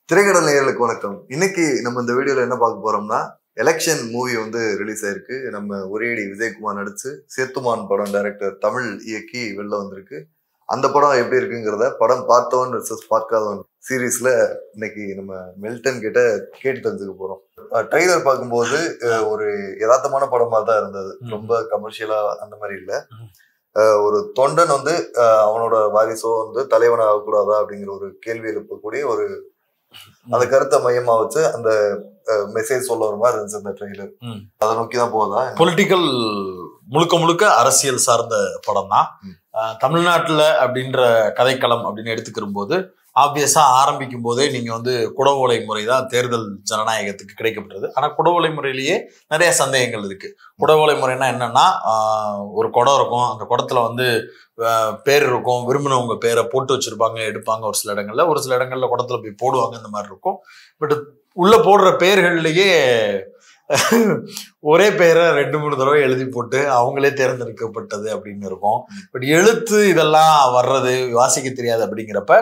திரைக்கடல் நேயர்களுக்கு வணக்கம். இன்னைக்கு நம்ம இந்த வீடியோல என்ன பார்க்க போறோம்னா, எலெக்ஷன் மூவி வந்து ரிலீஸ் ஆயிருக்கு. நம்ம ஒரேடி விஜயகுமார் நடிச்சு சேத்துமான் படம் டைரக்டர் தமிழ் இயக்கி வெளில வந்திருக்கு. அந்த படம் எப்படி இருக்குங்கிறத படம் பார்த்தவன் வெர்சஸ் பார்க்காதவன் சீரீஸ்ல இன்னைக்கு நம்ம மெல்டன் கிட்ட கேட்டு தெரிஞ்சுக்க போறோம். ட்ரெய்லர் பார்க்கும்போது ஒரு யதார்த்தமான படமா தான் இருந்தது. ரொம்ப கமர்ஷியலா அந்த மாதிரி இல்ல. ஒரு தொண்டன் வந்து அவனோட வாரிசோ வந்து தலைவன் ஆகக்கூடாதா அப்படிங்கிற ஒரு கேள்வி எழுப்பக்கூடிய ஒரு அந்த கருத்தை மையமா வச்சு அந்த மெசேஜ் சொல்ல வர மாதிரி இருந்துச்சு அந்த ட்ரெய்லர். அதை நோக்கிதான் போதா? பொலிட்டிக்கல் முழுக்க முழுக்க அரசியல் சார்ந்த படம் தான். தமிழ்நாட்டுல அப்படின்ற கதைக்களம் அப்படின்னு எடுத்துக்கிற போது ஆப்வியஸா ஆரம்பிக்கும் போதே நீங்க வந்து குடவோலை முறை தான் தேர்தல் ஜனநாயகத்துக்கு கிடைக்கப்பட்டது. ஆனா குடவோலை முறையிலேயே நிறைய சந்தேகங்கள் இருக்கு. குடவோலை முறைன்னா என்னன்னா, ஒரு குடம் இருக்கும், அந்த குடத்துல வந்து பேர் இருக்கும், விரும்பினவங்க பேரை போட்டு வச்சிருப்பாங்க, எடுப்பாங்க. ஒரு சில இடங்கள்ல குடத்துல போய் போடுவாங்க, இந்த மாதிரி இருக்கும். பட் உள்ள போடுற பேர்கள்லயே ஒரே பேரை 2-3 தடவை எழுதி போட்டு அவங்களே தேர்ந்தெடுக்கப்பட்டது அப்படின்னு இருக்கும். பட் எழுத்து இதெல்லாம் வர்றது வாசிக்க தெரியாது. அப்படிங்கிறப்ப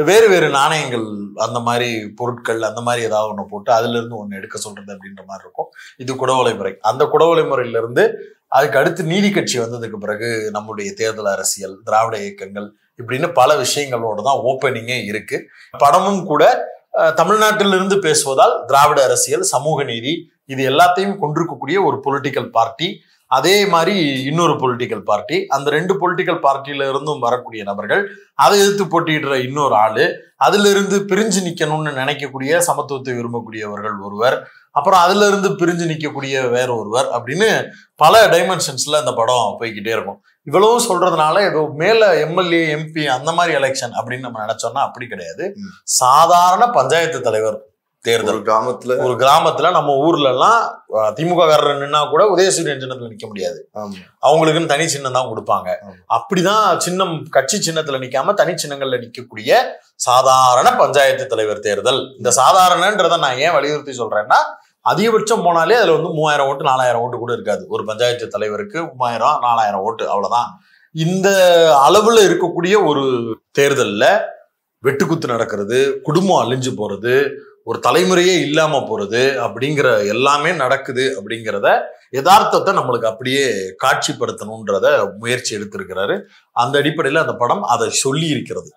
வேறு வேறு நாணயங்கள், அந்த மாதிரி பொருட்கள், அந்த மாதிரி ஏதாவது ஒன்று போட்டு அதுல இருந்து ஒன்று எடுக்க சொல்றது அப்படின்ற மாதிரி இருக்கும். இது குடவோலை முறை. அந்த குடவோலை முறையில இருந்து அதுக்கு அடுத்து நீதி கட்சி வந்ததுக்கு பிறகு நம்முடைய தேர்தல் அரசியல், திராவிட இயக்கங்கள், இப்படின்னு பல விஷயங்களோட தான் ஓப்பனிங்கே இருக்கு. படமும் கூட தமிழ்நாட்டிலிருந்து பேசுவதால் திராவிட அரசியல், சமூக நீதி, இது எல்லாத்தையும் கொண்டிருக்கக்கூடிய ஒரு பொலிட்டிக்கல் பார்ட்டி. அதே மாதிரி இன்னொரு பொலிட்டிக்கல் பார்ட்டி, அந்த 2 பொலிட்டிக்கல் பார்ட்டியில இருந்தும் வரக்கூடிய நபர்கள், அதை எதிர்த்து போட்டியிடுற இன்னொரு ஆளு, அதுல இருந்து பிரிஞ்சு நிக்கணும்னு நினைக்கக்கூடிய சமத்துவத்தை விரும்பக்கூடியவர்கள் ஒருவர், அப்புறம் அதுல இருந்து பிரிஞ்சு நிக்கக்கூடிய வேற ஒருவர், அப்படின்னு பல டைமென்ஷன்ஸ்ல அந்த படம் போய்கிட்டே இருக்கும். இவ்வளவு சொல்றதுனால ஏதோ மேல எம்எல்ஏ எம்பி அந்த மாதிரி எலெக்ஷன் அப்படின்னு நம்ம நினைச்சோம்னா அப்படி கிடையாது. சாதாரண பஞ்சாயத்து தலைவர் தேர்தல். ஒரு கிராமத்துல நம்ம ஊர்ல எல்லாம் திமுக காரர் நின்னா கூட உதயசூரியன் சின்னத்துல நிக்க முடியாது. அவங்களுக்குன்னு தனி சின்னம் தான் கொடுப்பாங்க. அப்படிதான் சின்னம், கட்சி சின்னத்துல நிக்காம தனி சின்னங்கள்ல நிக்கக்கூடிய சாதாரண பஞ்சாயத்து தலைவர் தேர்தல். இந்த சாதாரணன்றதை நான் ஏன் வலியுறுத்தி சொல்றேன்னா, அதிகபட்சம் போனாலே அதுல வந்து 3000 ஓட்டு 4000 ஓட்டு கூட இருக்காது. ஒரு பஞ்சாயத்து தலைவருக்கு 3000 4000 ஓட்டு, அவ்வளவுதான். இந்த அளவுல இருக்கக்கூடிய ஒரு தேர்தல்ல வெட்டுக்குத்து நடக்கிறது, குடும்பம் அழிஞ்சு போறது, ஒரு தலைமுறையே இல்லாம போறது, அப்படிங்கிற எல்லாமே நடக்குது. அப்படிங்கிறத யதார்த்தத்தை நம்மளுக்கு அப்படியே காட்சிப்படுத்தணும்ன்றத முயற்சி எடுத்திருக்கிறாரு. அந்த அடிப்படையில அந்த படம் அதை சொல்லி இருக்கிறது.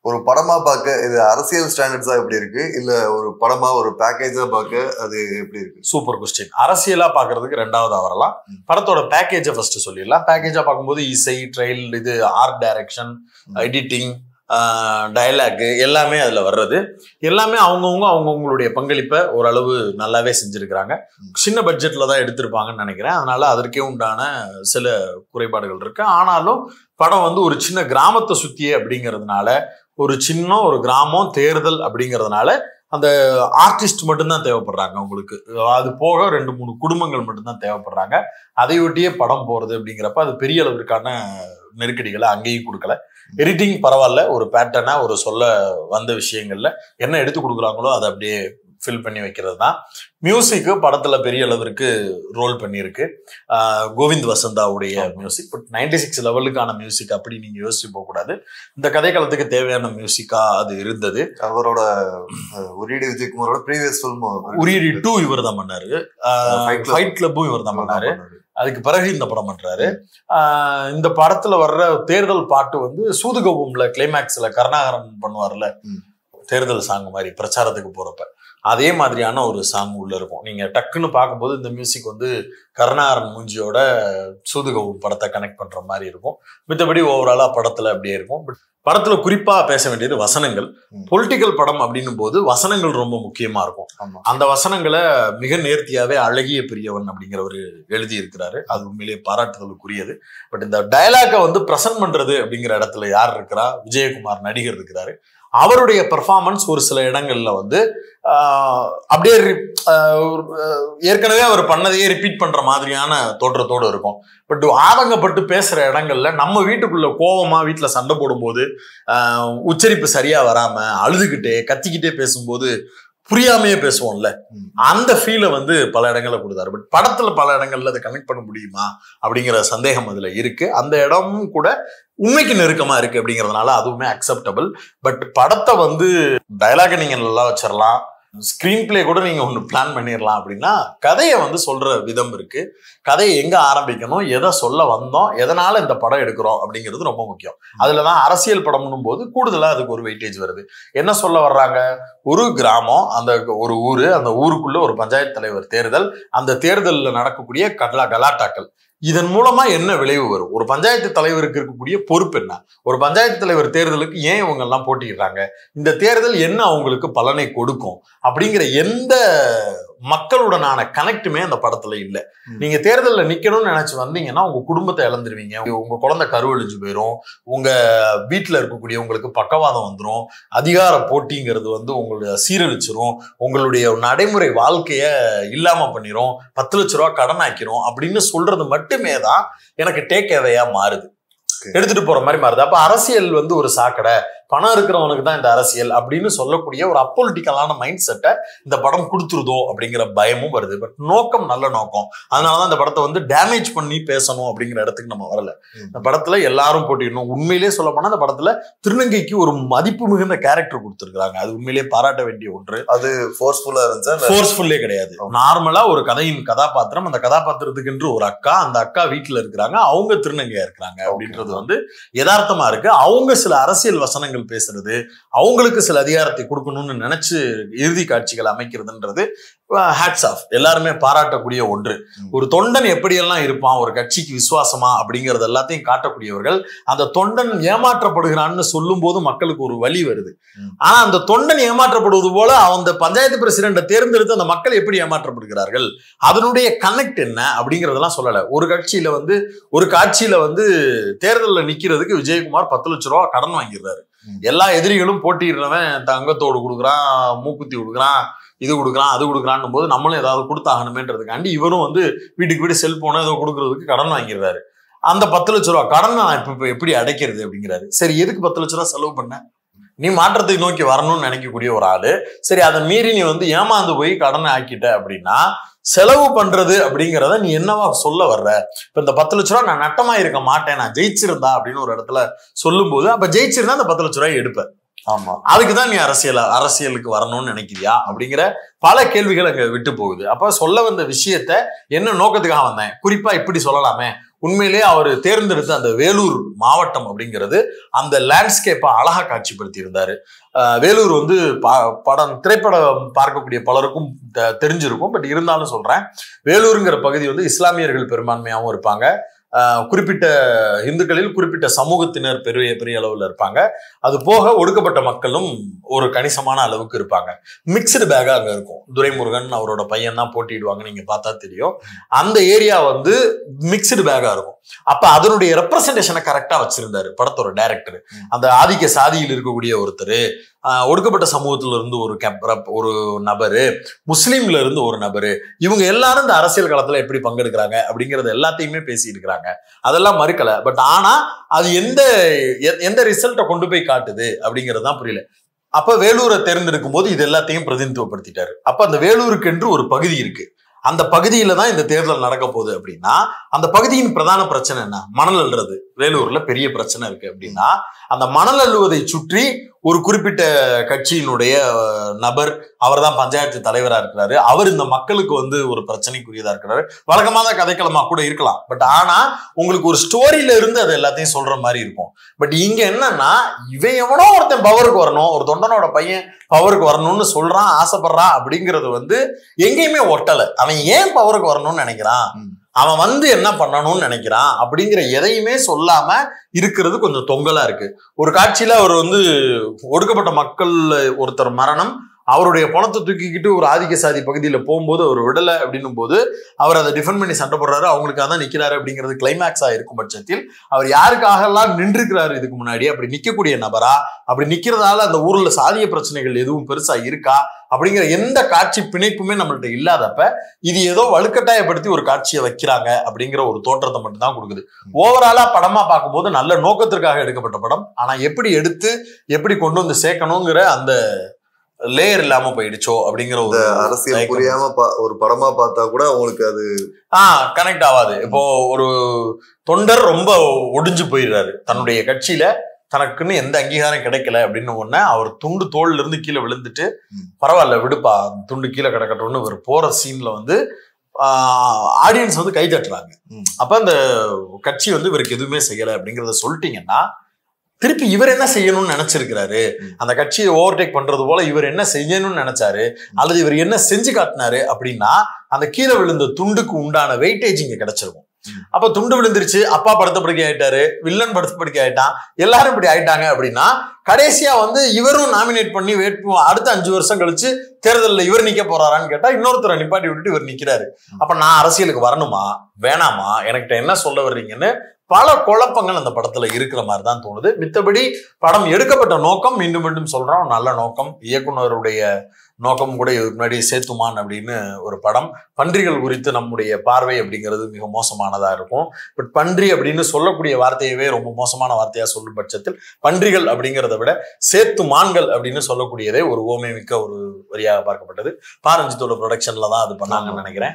ஒரு படமா பார்க்க இது அரசியல் ஸ்டாண்டர்ட்ஸா எப்படி இருக்கு, இல்ல ஒரு படமா ஒரு பேக்கேஜா பார்க்க அது எப்படி இருக்கு? Super question. அரசியலா பாக்குறதுக்கு 2வதா வரலாம். படத்தோட பேக்கேஜை ஃபர்ஸ்ட் சொல்லிடலாம். பேக்கேஜா பார்க்கும்போது இசை, ட்ரெயில், இது ஆர்ட் டைரக்ஷன், எடிட்டிங், டயலாக் எல்லாமே அதுல வர்றது. எல்லாமே அவங்கவுங்களுடைய பங்களிப்பை ஓரளவு நல்லாவே செஞ்சிருக்கிறாங்க. சின்ன பட்ஜெட்ல தான் எடுத்திருப்பாங்கன்னு நினைக்கிறேன். அதனால அதற்கே உண்டான சில குறைபாடுகள் இருக்கு. ஆனாலும் படம் வந்து ஒரு சின்ன கிராமத்தை சுத்தியே அப்படிங்கிறதுனால, ஒரு கிராமம் தேர்தல் அப்படிங்கிறதுனால அந்த ஆர்டிஸ்ட் மட்டும்தான் தேவைப்படுறாங்க உங்களுக்கு. அது போக 2-3 குடும்பங்கள் மட்டும்தான் தேவைப்படுறாங்க. அதையொட்டியே படம் போறது அப்படிங்கிறப்ப அது பெரிய அளவிற்கான நெருக்கடிகளை அங்கேயும் கொடுக்கல. எடிட்டிங் பரவாயில்ல, ஒரு பேட்டர்னா ஒரு சொல்ல வந்த விஷயங்கள்ல என்ன எடுத்து கொடுக்குறாங்களோ அதை அப்படியே ஃபில் பண்ணி வைக்கிறது தான். மியூசிக்கு படத்துல பெரிய அளவிற்கு ரோல் பண்ணியிருக்கு. கோவிந்த் வசந்தாவுடைய மியூசிக். பட் 96 லெவலுக்கான மியூசிக் அப்படி நீங்க யோசிச்சு போக கூடாது. இந்த கதைக்களத்துக்கு தேவையான மியூசிக்கா அது இருந்தது. அவரோட ஒரேடி விஜயகுமாரோட ப்ரீவியஸ் ஃபில்ம் உரியடி 2 இவர் தான் பண்ணாரு. ஃபைட் கிளப்பும் இவர் தான் பண்ணாரு. அதுக்கு பிறகு இந்த படம் பண்றாரு. இந்த படத்துல வர்ற தேர்தல் பாட்டு வந்து சூதுகவும்ல கிளைமேக்ஸ்ல கருணாகரன் பண்ணுவார்ல தேர்தல் சாங் மாதிரி பிரச்சாரத்துக்கு போறப்ப, அதே மாதிரியான ஒரு சாங் உள்ள இருக்கும். நீங்க டக்குன்னு பார்க்கும்போது இந்த மியூசிக் வந்து கருணாகரன் மூஞ்சியோட சூதுகவும் படத்தை கனெக்ட் பண்ற மாதிரி இருக்கும். மித்தபடி ஓவராலா படத்துல அப்படியே இருக்கும். பட் படத்துல குறிப்பா பேச வேண்டியது வசனங்கள். பொலிட்டிக்கல் படம் அப்படின்னும் போது வசனங்கள் ரொம்ப முக்கியமா இருக்கும். அந்த வசனங்களை மிக நேர்த்தியாவே அழகிய பெரியவன் அப்படிங்கிறவர் எழுதி இருக்கிறாரு. அது உண்மையிலேயே பாராட்டுதலுக்குரியது. பட் இந்த டயலாக வந்து பிரசன்ட் பண்றது அப்படிங்கிற இடத்துல யார் இருக்கிறா? விஜயகுமார் நடிகர் இருக்கிறாரு. அவருடைய பெர்ஃபார்மன்ஸ் ஒரு சில இடங்கள்ல வந்து அப்படியே ஏற்கனவே அவர் பண்ணதையே ரிப்பீட் பண்ற மாதிரியான தோற்றத்தோடு இருக்கும். பட் ஆதங்கப்பட்டு பேசுற இடங்கள்ல நம்ம வீட்டுக்குள்ள கோவமா வீட்டுல சண்டை போடும்போது உச்சரிப்பு சரியா வராம அழுதுகிட்டே கத்திக்கிட்டே பேசும்போது புரியாமையே பேசுவோம்ல, அந்த ஃபீலை வந்து பல இடங்கள்ல கொடுத்தாரு. பட் படத்துல பல இடங்கள்ல அதை கனெக்ட் பண்ண முடியுமா அப்படிங்கிற சந்தேகம் அதுல இருக்கு. அந்த இடமும் கூட உண்மைக்கு நெருக்கமா இருக்கு அப்படிங்கிறதுனால அதுவுமே அக்செப்டபிள். பட் படத்தை வந்து டயலாக நீங்க நல்லா வச்சிடலாம், ஸ்கிரீன் பிளே கூட நீங்க ஒன்று பிளான் பண்ணிடலாம். அப்படின்னா கதையை வந்து சொல்ற விதம் இருக்கு. கதையை எங்க ஆரம்பிக்கணும், எதை சொல்ல வந்தோம், எதனால இந்த படம் எடுக்கிறோம் அப்படிங்கிறது ரொம்ப முக்கியம். அதுலதான் அரசியல் படம்னும் போது கூடுதலா அதுக்கு ஒரு வெயிட்டேஜ் வருது. என்ன சொல்ல வர்றாங்க, ஒரு கிராமம், அந்த ஒரு ஊரு, அந்த ஊருக்குள்ள ஒரு பஞ்சாயத்து தலைவர் தேர்தல், அந்த தேர்தலில் நடக்கக்கூடிய கலாட்டாக்கள், இதன் மூலமா என்ன விளைவு வரும், ஒரு பஞ்சாயத்து தலைவருக்கு இருக்கக்கூடிய பொறுப்பு என்ன, ஒரு பஞ்சாயத்து தலைவர் தேர்தலுக்கு ஏன் இவங்க எல்லாம் போட்டிடுறாங்க, இந்த தேர்தல் என்ன அவங்களுக்கு பலனை கொடுக்கும் அப்படிங்கிற எந்த மக்களுடனான கனெக்டுமே அந்த படத்துல இல்ல. நீங்க தேர்தலில் நிக்கணும்னு நினைச்சு வந்தீங்கன்னா உங்க குடும்பத்தை இழந்துருவீங்க, உங்க குழந்தை கருவழிஞ்சு போயிடும், உங்க வீட்டுல இருக்கக்கூடிய உங்களுக்கு பக்கவாதம் வந்துடும், அதிகார போட்டிங்கிறது வந்து உங்களுடைய சீரழிச்சிரும், உங்களுடைய நடைமுறை வாழ்க்கைய இல்லாம பண்ணிரும், 10 லட்ச ரூபா கடன் ஆக்கிரும் அப்படின்னு சொல்றது மட்டுமே தான் எனக்கு டேக் அவேயா மாறுது, எடுத்துட்டு போற மாதிரி மாறுது. அப்ப அரசியல் வந்து ஒரு சாக்கடை, பணம் இருக்கிறவனுக்கு தான் இந்த அரசியல் அப்படின்னு சொல்லக்கூடிய ஒரு அப்பொலிட்டிக்கலான மைண்ட் செட்டை இந்த படம் கொடுத்துருதோ அப்படிங்கிற பயமும் வருது. பட் நோக்கம் நல்ல நோக்கம், அதனாலதான் இந்த படத்தை வந்து டேமேஜ் பண்ணி பேசணும் அப்படிங்கிற இடத்துக்கு நம்ம வரல. இந்த படத்துல எல்லாரும் போட்டிடணும். உண்மையிலேயே சொல்ல போனா இந்த படத்துல திருநங்கைக்கு ஒரு மதிப்பு மிகுந்த கேரக்டர் கொடுத்துருக்காங்க, அது உண்மையிலேயே பாராட்ட வேண்டிய ஒன்று. அது ஃபோர்ஸ்ஃபுல்லா இருந்துச்சா? ஃபோர்ஸ்ஃபுல்லே கிடையாது. நார்மலா ஒரு கதையின் கதாபாத்திரம், அந்த கதாபாத்திரத்துக்கு என்று ஒரு அக்கா, அந்த அக்கா வீட்டுல இருக்கிறாங்க, அவங்க திருநங்கையா இருக்கிறாங்க அப்படின்றது வந்து யதார்த்தமா இருக்கு. அவங்க சில அரசியல் வசனங்கள் பேசுறது, அவங்களுக்கு சில அதிகாரத்தை கொடுக்கணும்னு நினைச்சு இறுதி காட்சிகள் அமைக்கிறதுன்றது ஹேட்ஸ் ஆஃப், எல்லாருமே பாராட்டக்கூடிய ஒன்று. ஒரு தொண்டன் எப்படியெல்லாம் இருப்பான், ஒரு கட்சிக்கு விசுவாசமா அப்படிங்கறது எல்லாத்தையும் காட்டக்கூடியவர்கள். அந்த தொண்டன் ஏமாற்றப்படுகிறான்னு சொல்லும் போது மக்களுக்கு ஒரு வலி வருது. ஆனா அந்த தொண்டன் ஏமாற்றப்படுவது போல அந்த பஞ்சாயத்து பிரசிடென்ட்டை தேர்ந்தெடுத்து அந்த மக்கள் எப்படி ஏமாற்றப்படுகிறார்கள், அதனுடைய கனெக்ட் என்ன அப்படிங்கறதெல்லாம் சொல்லல. ஒரு காட்சியில வந்து தேர்தலில் நிக்கிறதுக்கு விஜயகுமார் 10 லட்ச ரூபா கடன் வாங்கிடுறாரு. எல்லா எதிரிகளும் போட்டிடுறவன் தங்கத்தோடு கொடுக்குறான், மூக்குத்தி கொடுக்குறான், இது கொடுக்குறான், அது கொடுக்குறான் போது நம்மளும் ஏதாவது கொடுத்தாகணுமேன்றதுக்காண்டி இவரும் வந்து வீட்டுக்கு வீடு செல்போனை ஏதோ கொடுக்கறதுக்கு கடன் வாங்கிடுறாரு. அந்த 10 லட்ச ரூபா கடன் நான் இப்ப எப்படி அடைக்கிறது அப்படிங்கிறாரு. சரி, எதுக்கு 10 லட்ச ரூபா செலவு பண்ண, நீ மாற்றத்தை நோக்கி வரணும்னு நினைக்கக்கூடிய ஒரு ஆளு, சரி அதை மீறி நீ வந்து ஏமாந்து போய் கடனை ஆக்கிட்ட அப்படின்னா செலவு பண்றது அப்படிங்கிறத நீ என்னவா சொல்ல வர்ற? இப்ப இந்த 10 லட்ச ரூபா நான் நட்டமா இருக்க மாட்டேன், நான் ஜெயிச்சிருந்தா அப்படின்னு ஒரு இடத்துல சொல்லும் போது, அப்ப ஜெயிச்சிருந்தா அந்த 10 லட்ச ரூபாய் எடுப்ப. ஆமா, அதுக்குதான் நீ அரசியலுக்கு வரணும்னு நினைக்கிறியா அப்படிங்கிற பல கேள்விகள் அங்க விட்டு போகுது. அப்ப சொல்ல வந்த விஷயத்த என்ன நோக்கத்துக்காக வந்தேன், குறிப்பா இப்படி சொல்லலாமே, உண்மையிலேயே அவர் தேர்ந்தெடுத்த அந்த வேலூர் மாவட்டம் அப்படிங்கிறது அந்த லேண்ட்ஸ்கேப்பை அழகா காட்சிப்படுத்தி இருந்தாரு. வேலூர் வந்து திரைப்படம் பார்க்கக்கூடிய பலருக்கும் தெரிஞ்சிருக்கும். பட் இருந்தாலும் சொல்றேன், வேலூருங்கிற பகுதி வந்து இஸ்லாமியர்கள் பெரும்பான்மையாகவும் இருப்பாங்க, குறிப்பிட்ட இந்துக்களில் குறிப்பிட்ட சமூகத்தினர் பெரிய பெரிய அளவுல இருப்பாங்க, அது போக ஒடுக்கப்பட்ட மக்களும் ஒரு கணிசமான அளவுக்கு இருப்பாங்க. மிக்சடு பேக்கா அங்க இருக்கும். துரைமுருகன் அவரோட பையன் தான் போட்டிடுவாங்க, நீங்க பார்த்தா தெரியும். அந்த ஏரியா வந்து மிக்சடு பேக்கா இருக்கும். அப்ப அதனுடைய ரெப்ரசன்டேஷனை கரெக்டா வச்சிருந்தாரு படத்தோட டைரக்டர். அந்த ஆதிக்க சாதியில் இருக்கக்கூடிய ஒருத்தர், ஒடுக்கப்பட்ட சமூகத்துல இருந்து ஒரு நபரு, முஸ்லீம்ல இருந்து ஒரு நபரு, இவங்க எல்லாரும் இந்த அரசியல் களத்துல எப்படி பங்கெடுக்கிறாங்க அப்படிங்கறது எல்லாத்தையுமே பேசி இருக்கிறாங்க. அதெல்லாம் மறுக்கல. பட் ஆனா அது எந்த ரிசல்ட்டை கொண்டு போய் காட்டுது அப்படிங்கிறது தான் புரியல. அப்ப வேலூரை தேர்ந்தெடுக்கும் போது இது எல்லாத்தையும் பிரதிநிதித்துவப்படுத்திட்டாரு. அப்ப அந்த வேலூருக்கு என்று ஒரு பகுதி இருக்கு, அந்த பகுதியில தான் இந்த தேர்தல் நடக்க போகுது அப்படின்னா அந்த பகுதியின் பிரதான பிரச்சனை என்ன, மணல் அள்ளுறது. வேலூர்ல பெரிய பிரச்சனை இருக்கு அப்படின்னா அந்த மணல் அள்ளுவதை சுற்றி ஒரு குறிப்பிட்ட கட்சியினுடைய நபர், அவர் தான் பஞ்சாயத்து தலைவரா இருக்கிறாரு, அவர் இந்த மக்களுக்கு வந்து ஒரு பிரச்சனைக்குரியதா இருக்கிறாரு. வழக்கமான கதைக்களமா கூட இருக்கலாம். பட் ஆனா உங்களுக்கு ஒரு ஸ்டோரியில இருந்து அது எல்லாத்தையும் சொல்ற மாதிரி இருக்கும். பட் இங்க என்னன்னா, இவன் எவனோ ஒருத்தன் பவருக்கு வரணும், ஒரு தொண்டனோட பையன் பவருக்கு வரணும்னு சொல்றான், ஆசைப்படுறான் அப்படிங்கிறது வந்து எங்கேயுமே ஒட்டல. அவன் ஏன் பவருக்கு வரணும்னு நினைக்கிறான், அவன் வந்து என்ன பண்ணணும்னு நினைக்கிறான் அப்படிங்கிற எதையுமே சொல்லாம இருக்கிறது கொஞ்சம் தொங்கலா இருக்கு. ஒரு காட்சியில அவர் வந்து ஒடுக்கப்பட்ட மக்கள் ஒருத்தர் மரணம், அவருடைய பணத்தை தூக்கிக்கிட்டு ஒரு ஆதிக்க சாதி பகுதியில போகும்போது அவர் விடலை அப்படின்னும் போது அவர் அதை டிஃபெண்ட் பண்ணி சண்டை போடுறாரு, அவங்களுக்காக தான் நிக்கிறாரு அப்படிங்கிறது கிளைமேக்ஸா இருக்கும் பட்சத்தில் அவர் யாருக்காக எல்லாம் நின்றுக்கிறாரு இதுக்கு முன்னாடி, அப்படி நிக்கக்கூடிய நபரா, அப்படி நிக்கிறதால அந்த ஊர்ல சாதிய பிரச்சனைகள் எதுவும் பெருசா இருக்கா அப்படிங்கிற எந்த காட்சி பிணைப்புமே நம்மள்ட்ட இல்லாதப்ப இது ஏதோ வலுக்கட்டாயப்படுத்தி ஒரு காட்சியை வைக்கிறாங்க அப்படிங்கிற ஒரு தோற்றத்தை மட்டும் தான் கொடுக்குது. ஓவராலா படமா பார்க்கும்போது நல்ல நோக்கத்திற்காக எடுக்கப்பட்ட படம், ஆனா எப்படி எடுத்து எப்படி கொண்டு வந்து சேர்க்கணுங்கிற அந்த லேயர் இல்லாம போயிடுச்சோ அப்படிங்கிற ஒரு அரசியல் புரியாம ஒரு படமா பார்த்தா கூட அவங்களுக்கு அது கனெக்ட் ஆகாது. இப்போ ஒரு தொண்டர் ரொம்ப ஒடிஞ்சு போயிடுறாரு தன்னுடைய கட்சியில, தனக்குன்னு எந்த அங்கீகாரம் கிடைக்கல அப்படின்னு ஒண்ணு அவர் துண்டு தோல்ல இருந்து கீழே விழுந்துட்டு பரவாயில்ல விடுப்பா துண்டு கீழே கிடக்கட்டும்னு இவர் போற சீன்ல வந்து ஆடியன்ஸ் வந்து கை தட்டுறாங்க. அப்ப அந்த கட்சி வந்து இவருக்கு எதுவுமே செய்யல அப்படிங்கறத சொல்லிட்டீங்கன்னா திருப்பி இவர் என்ன செய்யணும்னு நினைச்சிருக்கிறாரு, அந்த கட்சியை ஓவர்டேக் பண்றது போல இவர் என்ன செய்யணும்னு நினைச்சாரு அல்லது இவர் என்ன செஞ்சு காட்டினாரு அப்படின்னா அந்த கீழே விழுந்த துண்டுக்கு உண்டான வெயிட்டேஜ் இங்க கிடைச்சிருக்கும். அப்ப துண்டு விழுந்துருச்சு, அப்பா படுத்த படுக்கை ஆயிட்டாரு, வில்லன் படுத்த படுக்கை ஆயிட்டான், எல்லாரும் இப்படி ஆயிட்டாங்க அப்படின்னா கடைசியா வந்து இவரும் நாமினேட் பண்ணி அடுத்த 5 வருஷம் கழிச்சு தேர்தலில் இவர் நிக்க போறாரான்னு கேட்டா இன்னொருத்தரை நிப்பாட்டி விட்டுட்டு இவர் நிக்கிறாரு. அப்ப நான் அரசியலுக்கு வரணுமா வேணாமா, எனக்கிட்ட என்ன சொல்ல வர்றீங்கன்னு பல குழப்பங்கள் அந்த படத்துல இருக்கிற மாதிரி தான் தோணுது. மித்தபடி படம் எடுக்கப்பட்ட நோக்கம் மீண்டும் மீண்டும் சொல்றோம் நல்ல நோக்கம். இயக்குனருடைய நோக்கம் கூட இதுக்கு முன்னாடி சேத்துமான் அப்படின்னு ஒரு படம், பன்றிகள் குறித்து நம்முடைய பார்வை அப்படிங்கிறது மிக மோசமானதா இருக்கும். பட் பன்றி அப்படின்னு சொல்லக்கூடிய வார்த்தையவே ரொம்ப மோசமான வார்த்தையா சொல்லும் பட்சத்தில் பன்றிகள் அப்படிங்கிறத விட சேத்துமான்கள் அப்படின்னு சொல்லக்கூடியதே ஒரு ஓமை மிக்க ஒரு வரியாக பார்க்கப்பட்டது. பாரஞ்சித்தோட ப்ரொடக்ஷன்ல தான் அது பண்ணாங்கன்னு நினைக்கிறேன்.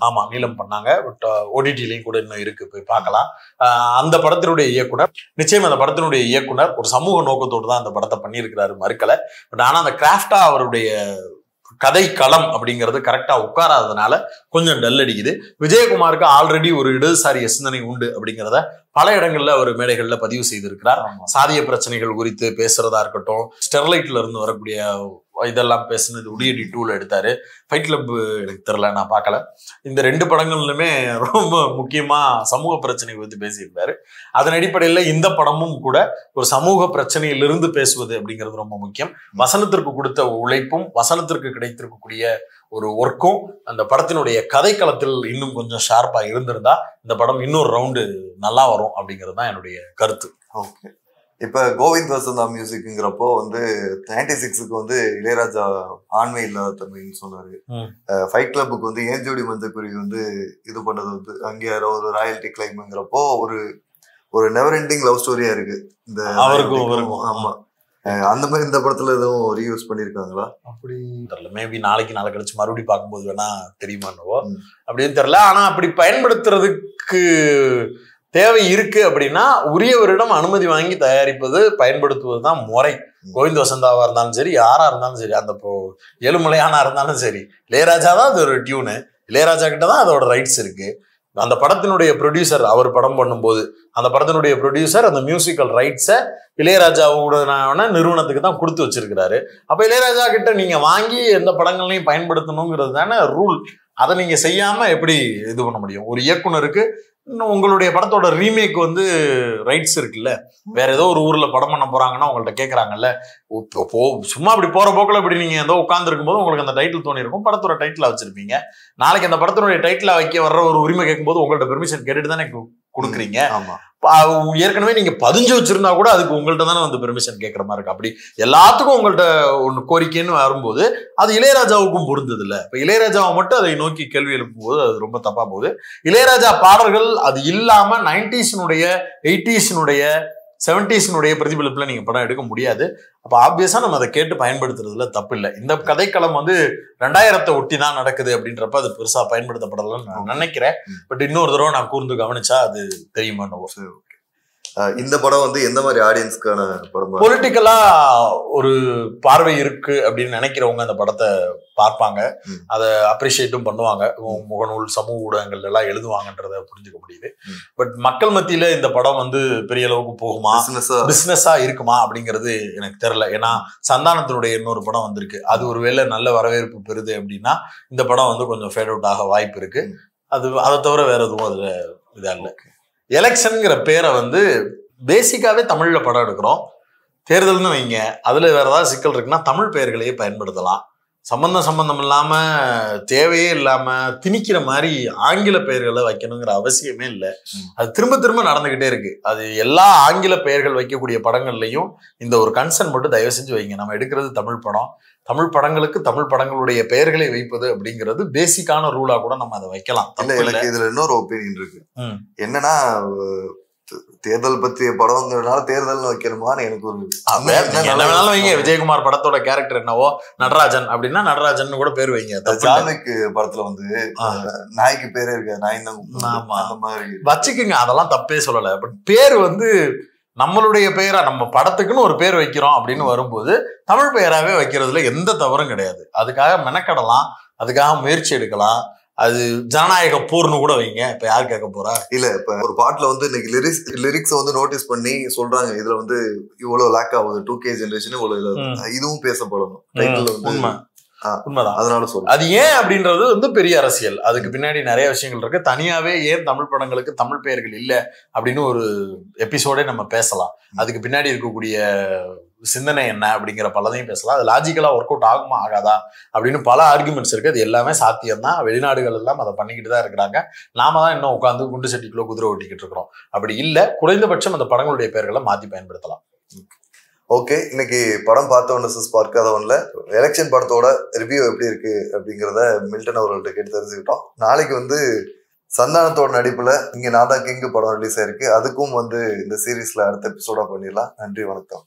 ஆமா நீலம் பண்ணாங்க. பட் ஓடிடிலையும் கூட இன்னும் இருக்கு, போய் பார்க்கலாம். அந்த படத்தினுடைய இயக்குனர் நிச்சயம் அந்த படத்தினுடைய இயக்குனர் ஒரு சமூக நோக்கத்தோடு தான் அந்த படத்தை பண்ணியிருக்கிறாரு, மறுக்கல. பட் ஆனா அந்த கிராஃப்டா அவருடைய கதை களம் அப்படிங்கிறது கரெக்டா உட்காராததுனால கொஞ்சம் டல் அடிக்குது. விஜயகுமாருக்கு ஆல்ரெடி ஒரு இடதுசாரி சிந்தனை உண்டு அப்படிங்கிறத பல இடங்கள்ல அவர் மேடைகள்ல பதிவு செய்திருக்கிறார். சாதிய பிரச்சனைகள் குறித்து பேசுறதா இருக்கட்டும், ஸ்டெர்லைட்ல இருந்து வரக்கூடிய இதெல்லாம் பேசுனது உடியடி 2ல எடுத்தாரு. ஃபைட் கிளப் எனக்கு தெரியல, நான் பார்க்கல. இந்த 2 படங்கள்லுமே ரொம்ப முக்கியமா சமூக பிரச்சனை குறித்து பேசியிருந்தாரு. அதன் அடிப்படையில் இந்த படமும் கூட ஒரு சமூக பிரச்சனையிலிருந்து பேசுவது அப்படிங்கிறது ரொம்ப முக்கியம். வசனத்திற்கு கொடுத்த உழைப்பும் வசனத்திற்கு கிடைத்திருக்கக்கூடிய ஒரு ஒர்க்கும் அந்த படத்தினுடைய கதைக்களத்தில் இன்னும் கொஞ்சம் ஷார்ப்பா இருந்திருந்தா இந்த படம் இன்னொரு ரவுண்டு நல்லா வரும் அப்படிங்கிறது தான் என்னுடைய கருத்து. ஓகே, இப்ப கோவிந்த் வசந்தா மியூசிக்ங்கிறப்போ வந்து 96க்கு வந்து இளையராஜா ஆண்மை இல்லாத தன்மைன்னு சொன்னாரு. ஃபைட் கிளப்புக்கு வந்து ஏஞ்சோடி மஞ்சக்குருவி வந்து இது பண்ணது வந்து அங்கே ஒரு ராயல்டி கிளைம்ங்கிறப்போ ஒரு நெவர் எண்டிங் லவ் ஸ்டோரியா இருக்கு இந்த அவருக்கும். ஆமா, அந்த மாதிரி இந்த படத்துல எதுவும் ரீயூஸ் பண்ணிருக்காங்களா அப்படி தெரியல. மேபி நாளைக்கு நாளை கழிச்சு மறுபடியும் பார்க்கும்போது வேணா தெரியுமானவோ அப்படின்னு தெரியல. ஆனா அப்படி பயன்படுத்துறதுக்கு தேவை இருக்கு அப்படின்னா உரியவரிடம் அனுமதி வாங்கி தயாரிப்பது பயன்படுத்துவது தான் முறை. கோவிந்த் வசந்தாவா இருந்தாலும் சரி, யாரா இருந்தாலும் சரி, அந்த ஏழுமலையானா இருந்தாலும் சரி, இளையராஜா தான் அது ஒரு டியூனு, இளையராஜா கிட்ட தான் அதோட ரைட்ஸ் இருக்கு. அந்த படத்தினுடைய ப்ரொடியூசர் அவர் படம் பண்ணும்போது அந்த படத்தினுடைய ப்ரொடியூசர் அந்த மியூசிக்கல் ரைட்ஸை இளையராஜாவோட நிறுவனத்துக்கு தான் கொடுத்து வச்சிருக்கிறாரு. அப்ப இளையராஜா கிட்ட நீங்க வாங்கி எந்த படங்கள்லையும் பயன்படுத்தணுங்கிறது தானே ரூல். அதை நீங்க செய்யாம எப்படி இது பண்ண முடியும்? ஒரு இயக்குனருக்கு உங்களுடைய படத்தோட ரீமேக் வந்து ரைட்ஸ் இருக்குல்ல, வேற ஏதோ ஒரு ஊர்ல படம் பண்ண போறாங்கன்னா உங்கள்ட்ட கேட்கறாங்கல்ல. சும்மா அப்படி போற போக்குல இப்படி நீங்க ஏதோ உட்கார்ந்து இருக்கும்போது உங்களுக்கு அந்த டைட்டில் தோணி இருக்கும், படத்தோட டைட்டிலா வச்சிருப்பீங்க. நாளைக்கு அந்த படத்தினுடைய டைட்டிலா வைக்க வர்ற ஒரு உரிமை கேட்கும்போது உங்கள்ட்ட பெர்மிஷன் கேட்டுட்டு தானே கொடுக்குறீங்க. ஏற்கனவே நீங்க பதிஞ்சு வச்சிருந்தா கூட அதுக்கு உங்கள்ட்ட தானே வந்து பெர்மிஷன் கேட்கற மாதிரி இருக்கு. அப்படி எல்லாத்துக்கும் உங்கள்ட்ட ஒன்று கோரிக்கைன்னு வரும்போது அது இளையராஜாவுக்கும் பொருந்தது இல்லை. இப்ப இளையராஜாவை மட்டும் அதை நோக்கி கேள்வி எழுப்பும் போது அது ரொம்ப தப்பா போகுது. இளையராஜா பாடல்கள் அது இல்லாம 90s 80s 70s பிரதிபலிப்புல நீங்க படம் எடுக்க முடியாது. அப்ப ஆப்வியஸா நம்ம அதை கேட்டு பயன்படுத்துறதுல தப்பு இல்லை. இந்த கதைக்களம் வந்து 2000 ஒட்டி தான் நடக்குது அப்படின்றப்ப அது பெருசா பயன்படுத்தப்படலன்னு நான் நினைக்கிறேன். பட் இன்னொரு தடவை நான் கூர்ந்து கவனிச்சா அது தெரியுமா. இந்த படம் வந்து எந்த மாதிரி ஆடியன்ஸ்க்கான படம்? பொலிட்டிக்கலா ஒரு பார்வை இருக்கு அப்படின்னு நினைக்கிறவங்க அந்த படத்தை பார்ப்பாங்க, அதை அப்ரிஷியேட்டும் பண்ணுவாங்க, முகநூல் சமூக ஊடகங்கள் எல்லாம் எழுதுவாங்கன்றத புரிஞ்சுக்க முடியுது. பட் மக்கள் மத்தியில இந்த படம் வந்து பெரிய அளவுக்கு போகுமா, பிசினஸா இருக்குமா அப்படிங்கிறது எனக்கு தெரியல. ஏன்னா சந்தானத்தினுடைய இன்னொரு படம் வந்திருக்கு, அது ஒருவேளை நல்ல வரவேற்பு பெறுது அப்படின்னா இந்த படம் வந்து கொஞ்சம் ஃபேட் அவுட் ஆக வாய்ப்பு இருக்கு. அதை தவிர வேற எதுவும் அதுல இதா இல்லை. எலெக்ஷனுங்கிற பேரை வந்து பேசிக்காவே தமிழ்ல படம் எடுக்கிறோம், தேர்தல்னு வைங்க, அதுல வேற ஏதாவது சிக்கல் இருக்குன்னா தமிழ் பெயர்களையே பயன்படுத்தலாம். சம்பந்தம் இல்லாம தேவையே இல்லாம திணிக்கிற மாதிரி ஆங்கில பெயர்களை வைக்கணுங்கிற அவசியமே இல்லை. அது திரும்ப திரும்ப நடந்துகிட்டே இருக்கு. அது எல்லா ஆங்கில பெயர்கள் வைக்கக்கூடிய படங்கள்லையும் இந்த ஒரு கன்சர்ன் மட்டும் தயவு செஞ்சு வைங்க. நம்ம எடுக்கிறது தமிழ் படம், தமிழ் படங்களுக்கு தமிழ் படங்களுடைய பெயர்களை வைப்பது அப்படிங்கிறது பேசிக்கான ரூலா கூட நம்ம அதை வைக்கலாம். எனக்கு இதுல இன்னொரு ஒப்பீனியன் இருக்கு. என்னன்னா தேர்தல் பற்றிய படம்ங்கிறதுனால தேர்தல் வைக்கணுமான்னு எனக்கு ஒரு என்ன வேணாலும் வைங்க. விஜயகுமார் படத்தோட கேரக்டர் என்னவோ நடராஜன் அப்படின்னா நடராஜன் கூட பேர் வைங்க. ஜானுக்கு படத்துல வந்து நாய்க்கு பேரே இருக்கு, நாய் தான் அந்த மாதிரி வச்சுக்குங்க, அதெல்லாம் தப்பே சொல்லல. பட் பேர் வந்து நம்மளுடைய பெயரா, நம்ம படத்துக்குன்னு ஒரு பேர் வைக்கிறோம் அப்படின்னு வரும்போது தமிழ் பெயராவே வைக்கிறதுல எந்த தவறும் கிடையாது. அதுக்காக மெனக்கடலாம், அதுக்காக முயற்சி எடுக்கலாம். அது ஜனநாயக போர்னு கூட வைங்க. இப்ப யாரு கேட்க போறா? இல்ல இப்ப ஒரு பாட்டுல வந்து இன்னைக்கு லிரிக்ஸ் வந்து நோட்டீஸ் பண்ணி சொல்றாங்க, இதுல வந்து இவ்வளவு லேக் ஆகுது, 2K ஜெனரேஷன் இவ்வளவு, இதுவும் பேசப்படணும் டைட்டில் வந்து. உண்மைதான். அதனால சொல்றேன். அது ஏன் அப்படின்றது வந்து பெரிய அரசியல். அதுக்கு பின்னாடி நிறைய விஷயங்கள் இருக்கு. தனியாவே ஏன் தமிழ் படங்களுக்கு தமிழ் பெயர்கள் இல்ல அப்படின்னு ஒரு எபிசோடே நம்ம பேசலாம். அதுக்கு பின்னாடி இருக்கக்கூடிய சிந்தனை என்ன அப்படிங்கிற பலதையும் பேசலாம். அது லாஜிக்கலா ஒர்க் அவுட் ஆகுமா ஆகாதா அப்படின்னு பல ஆர்குமெண்ட்ஸ் இருக்கு. அது எல்லாமே சாத்தியம் தான். வெளிநாடுகள் எல்லாம் அதை பண்ணிக்கிட்டு தான் இருக்கிறாங்க. நாம தான் இன்னும் உட்காந்து குண்டு சட்டிக்குள்ள குதிரை ஓட்டிக்கிட்டு இருக்கிறோம். அப்படி இல்ல, குறைந்தபட்சம் அந்த படங்களுடைய பெயர்களை மாத்தி பயன்படுத்தலாம். ஓகே, இன்னைக்கு படம் பார்த்தவன் பார்க்காதவன்ல எலெக்ஷன் படத்தோட ரிவ்யூ எப்படி இருக்கு அப்படிங்கிறத மில்டன் அவர்கள்ட்ட கேட்டு தெரிஞ்சுக்கிட்டோம். நாளைக்கு வந்து சந்தானத்தோட நடிப்புல இங்க நாதா கிங் படம் ரிலீஸ் ஆயிருக்கு. அதுக்கும் வந்து இந்த சீரீஸ்ல அடுத்த எபிசோடா பண்ணிடலாம். நன்றி, வணக்கம்.